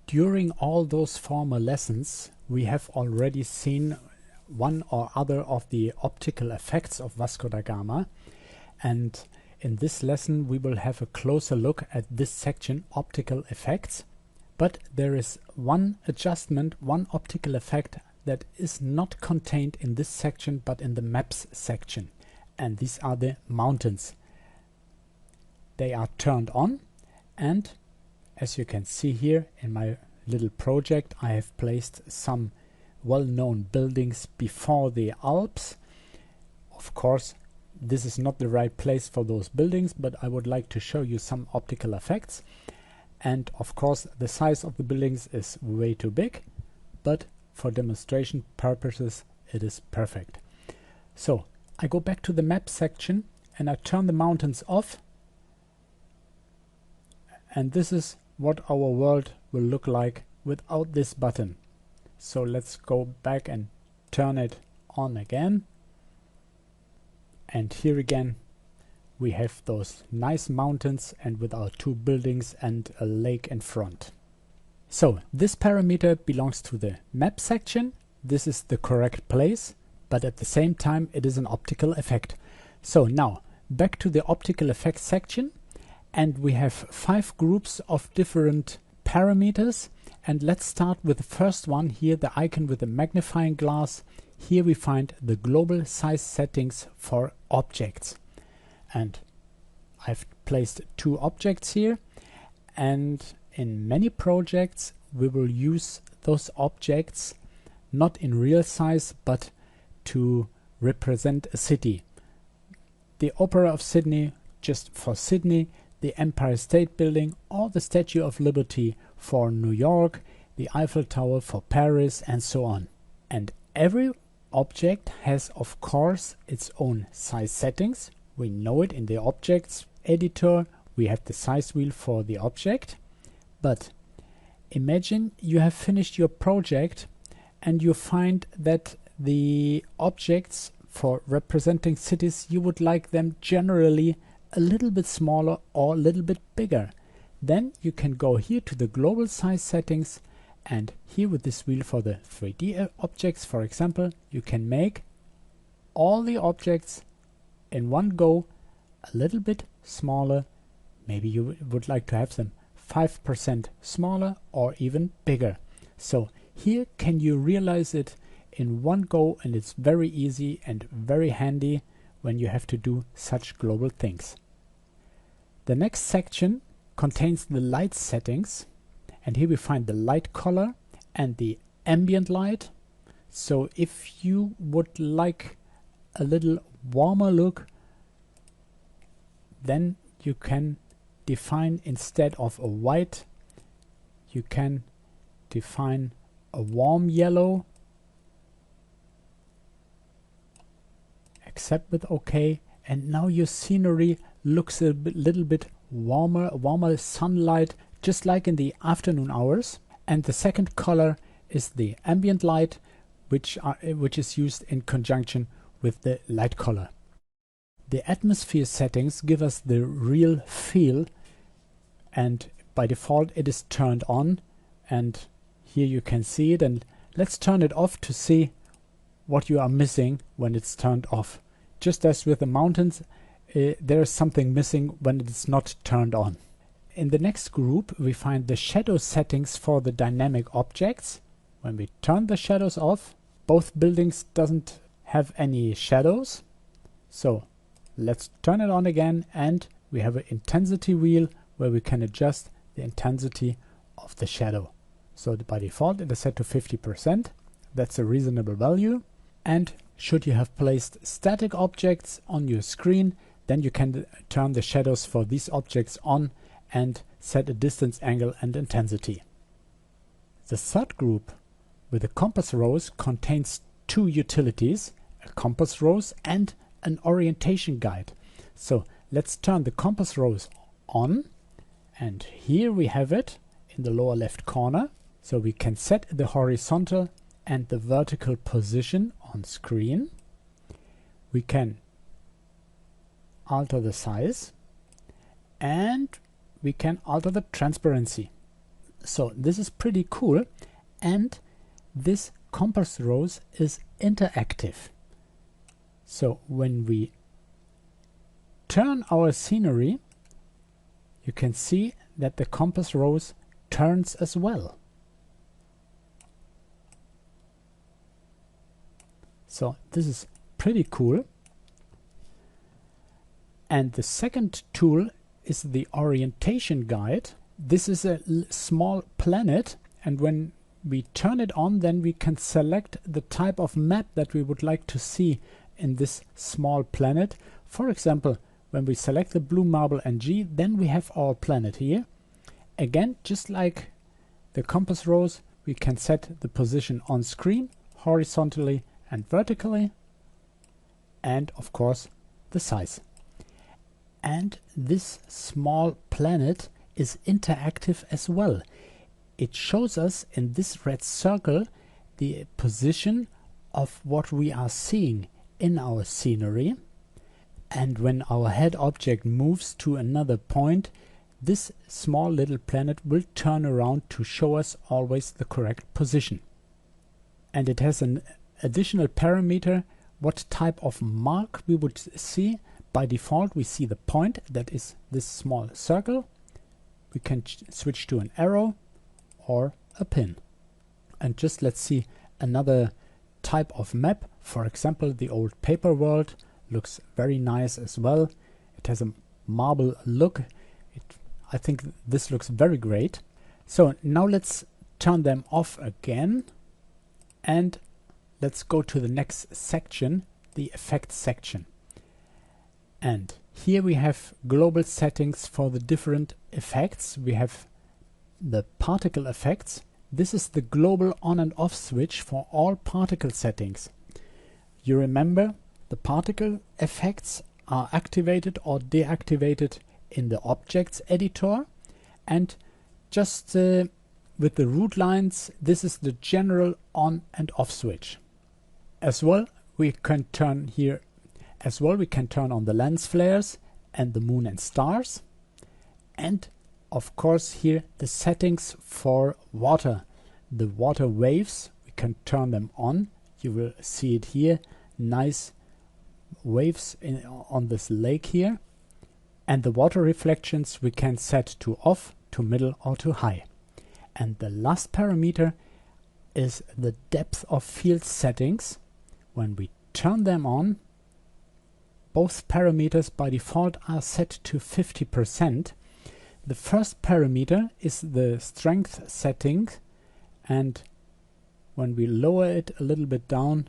During all those former lessons, we have already seen one or other of the optical effects of Vasco da Gama, and in this lesson we will have a closer look at this section, optical effects. But there is one adjustment, one optical effect that is not contained in this section but in the maps section, and these are the mountains. They are turned on, and as you can see here in my little project, I have placed some well-known buildings before the Alps. Of course, this is not the right place for those buildings, but I would like to show you some optical effects. And of course, the size of the buildings is way too big, but for demonstration purposes, it is perfect. So I go back to the map section and I turn the mountains off. And this is what our world will look like without this button. So let's go back and turn it on again. And here again we have those nice mountains and with our two buildings and a lake in front. So this parameter belongs to the map section. This is the correct place, but at the same time it is an optical effect. So now back to the optical effects section, and we have 5 groups of different parameters. And let's start with the first one here, the icon with the magnifying glass. Here we find the global size settings for objects. And I've placed 2 objects here, and in many projects we will use those objects not in real size but to represent a city. The Opera of Sydney just for Sydney, the Empire State Building or the Statue of Liberty for New York, the Eiffel Tower for Paris, and so on. And every object has of course its own size settings. We know it in the objects editor. We have the size wheel for the object. But imagine you have finished your project and you find that the objects for representing cities, you would like them generally a little bit smaller or a little bit bigger. Then you can go here to the global size settings, and here with this wheel for the 3D objects, for example, you can make all the objects in one go a little bit smaller. Maybe you would like to have them 5% smaller or even bigger. So here can you realize it in one go, and it's very easy and very handy when you have to do such global things. The next section contains the light settings, and here we find the light color and the ambient light. So if you would like a little warmer look, then you can define, instead of a white, you can define a warm yellow. Accept with OK, and now your scenery looks a little bit warmer sunlight, just like in the afternoon hours. And the second color is the ambient light, which is used in conjunction with the light color. The atmosphere settings give us the real feel, and by default it is turned on, and here you can see it. And let's turn it off to see what you are missing when it's turned off. Just as with the mountains, there is something missing when it's not turned on. In the next group we find the shadow settings for the dynamic objects. When we turn the shadows off, both buildings doesn't have any shadows. So let's turn it on again, and we have an intensity wheel where we can adjust the intensity of the shadow. So by default it is set to 50%. That's a reasonable value. And should you have placed static objects on your screen, then you can turn the shadows for these objects on and set a distance, angle and intensity. The third group with the compass rose contains 2 utilities, a compass rose and an orientation guide. So let's turn the compass rose on, and here we have it in the lower left corner. So we can set the horizontal and the vertical position on screen. We can alter the size, and we can alter the transparency. So this is pretty cool, and this compass rose is interactive. So when we turn our scenery, you can see that the compass rose turns as well. So this is pretty cool. And the second tool is the orientation guide. This is a small planet, and when we turn it on, then we can select the type of map that we would like to see in this small planet. For example, when we select the blue marble NG, then we have our planet here. Again, just like the compass rose, we can set the position on screen, horizontally and vertically, and of course the size. And this small planet is interactive as well. It shows us in this red circle the position of what we are seeing in our scenery. And when our head object moves to another point, this small little planet will turn around to show us always the correct position. And it has an additional parameter, what type of mark we would see. By default, we see the point, that is this small circle. We can switch to an arrow or a pin. And just let's see another type of map. For example, the old paper world looks very nice as well. It has a marble look. I think this looks very great. So now let's turn them off again, and let's go to the next section, the effects section. And here we have global settings for the different effects. We have the particle effects. This is the global on and off switch for all particle settings. You remember the particle effects are activated or deactivated in the objects editor, and just with the root lines, this is the general on and off switch. As well, we can turn here we can turn on the lens flares and the moon and stars. And of course here the settings for water. The water waves, we can turn them on. You will see it here. Nice waves on this lake here. And the water reflections we can set to off, to middle or to high. And the last parameter is the depth of field settings. When we turn them on, both parameters by default are set to 50%. The first parameter is the strength setting, and when we lower it a little bit down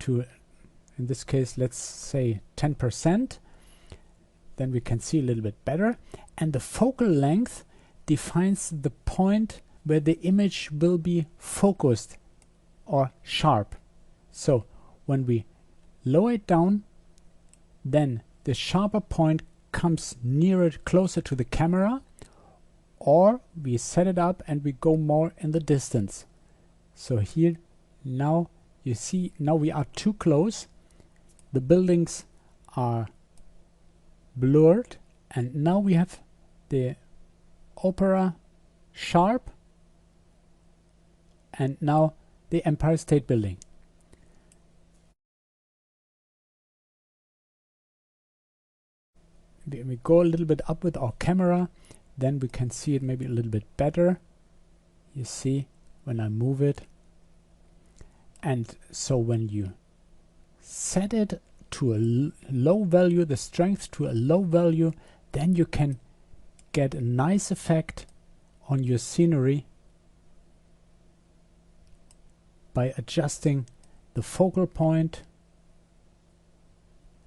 to, in this case, let's say 10%, then we can see a little bit better. And the focal length defines the point where the image will be focused or sharp. So when we lower it down, then the sharper point comes nearer, closer to the camera, or we set it up and we go more in the distance. So here now you see, now we are too close, the buildings are blurred, and now we have the Opera sharp, and now the Empire State Building. We go a little bit up with our camera, then we can see it maybe a little bit better. You see when I move it. And so when you set it to a low value, the strength to a low value, then you can get a nice effect on your scenery by adjusting the focal point.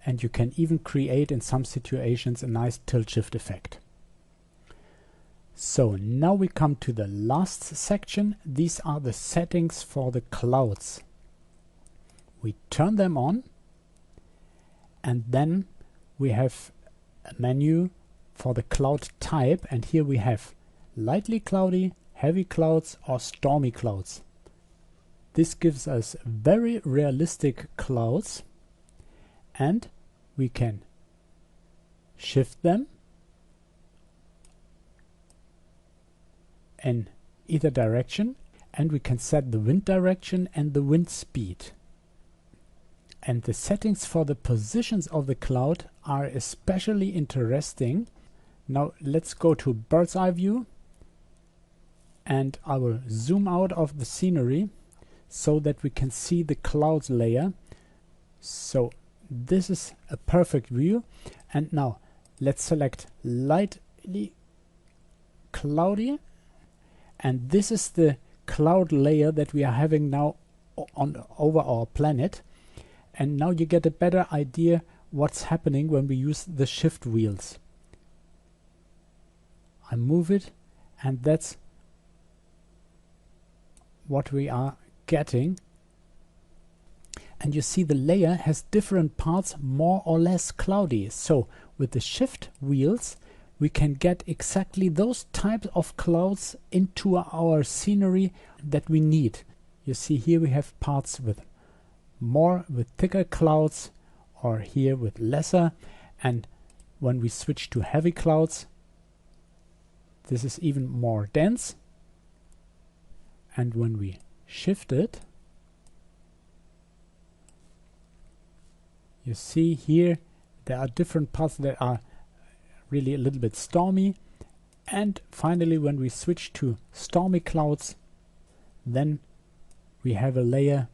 And you can even create in some situations a nice tilt shift effect. So now we come to the last section. These are the settings for the clouds. We turn them on, and then we have a menu for the cloud type, and here we have lightly cloudy, heavy clouds or stormy clouds. This gives us very realistic clouds, and we can shift them in either direction, and we can set the wind direction and the wind speed. And the settings for the positions of the cloud are especially interesting. Now let's go to bird's eye view, and I will zoom out of the scenery so that we can see the clouds layer. So this is a perfect view. And now let's select lightly cloudy, and this is the cloud layer that we are having now over our planet. And now you get a better idea what's happening when we use the shift wheels. I move it, and that's what we are getting. And you see the layer has different parts, more or less cloudy. So with the shift wheels we can get exactly those types of clouds into our scenery that we need. You see here we have parts with thicker clouds, or here with lesser, and when we switch to heavy clouds this is even more dense, and when we shift it you see here there are different parts that are really a little bit stormy, and finally when we switch to stormy clouds then we have a layer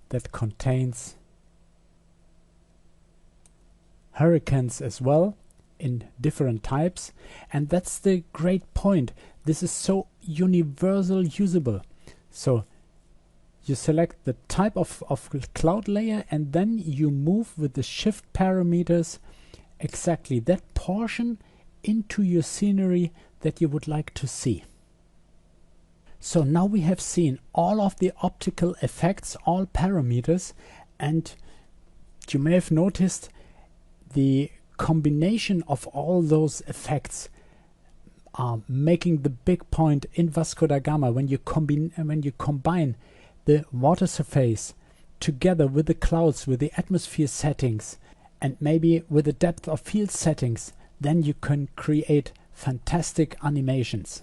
that contains hurricanes as well in different types. And that's the great point. This is so universal usable. So you select the type of cloud layer, and then you move with the shift parameters exactly that portion into your scenery that you would like to see. So now we have seen all of the optical effects, all parameters, and you may have noticed the combination of all those effects are making the big point in Vasco da Gama. When you combine the water surface together with the clouds, with the atmosphere settings, and maybe with the depth of field settings, then you can create fantastic animations.